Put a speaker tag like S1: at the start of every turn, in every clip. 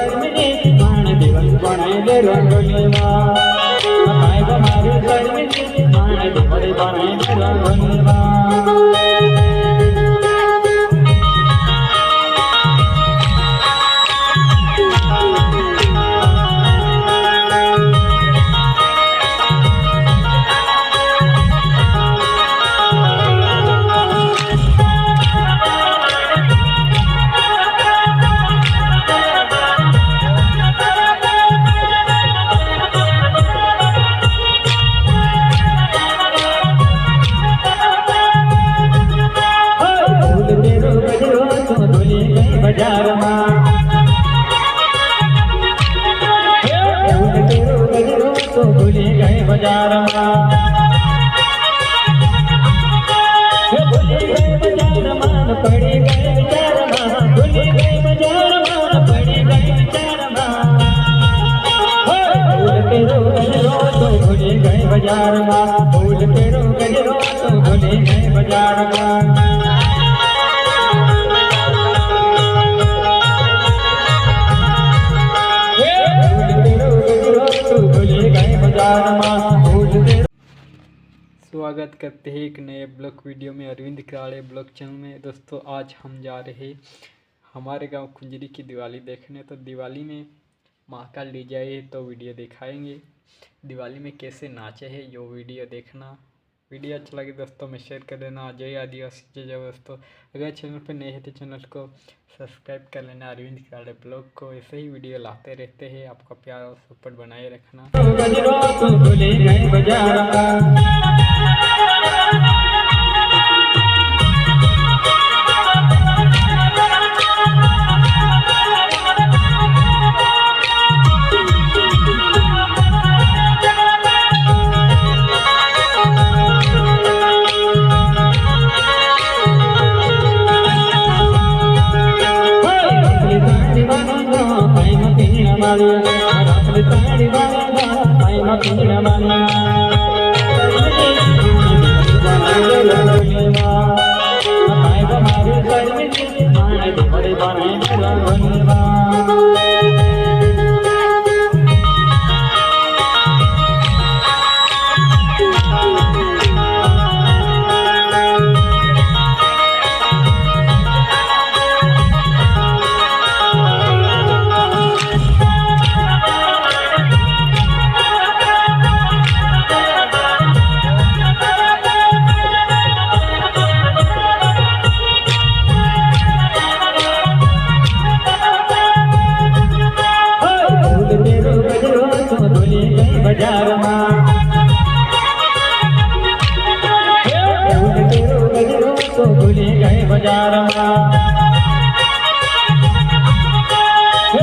S1: शर्मिनी मान दिवस बनाए दे रंगोलीवा काय ग मारी शर्मिनी मान दिवस बनाए दे रंगोलीवा बाजार में तो भूली गए बाजार में भूली गए बाजार मान पड़ी गए विचार में भूली गए बाजार मान पड़ी गए विचार में भूल के रो गजरो तो भूली गए बाजार में भूल के रो गजरो तो भूली गए बाजार में स्वागत करते हैं एक नए ब्लॉग वीडियो में अरविंद कराड़े ब्लॉग चैनल में। दोस्तों आज हम जा रहे हमारे गांव कुंजरी की दिवाली देखने। तो दिवाली में महाकाल डीजे आए तो वीडियो दिखाएंगे, दिवाली में कैसे नाचे हैं यो वीडियो देखना। वीडियो अच्छा लगे दोस्तों में शेयर कर देना। जय आदिवासी जय दोस्तों। अगर चैनल पर नए हैं तो चैनल को सब्सक्राइब कर लेना। अरविंद कराड़े ब्लॉग को ऐसे ही वीडियो लाते रहते हैं, आपका प्यार और सपोर्ट बनाए रखना। बाजार में तो भूली गए बाजार में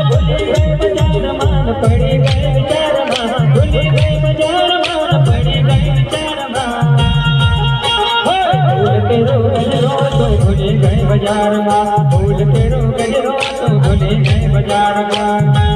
S1: भूली गए बाजार मान पड़ी गए विचार में भूली गए बाजार मान पड़ी गए विचार में भूल के रो गजरो तो भूली गए बाजार में भूल के रो गजरो तो भूली गए बाजार में।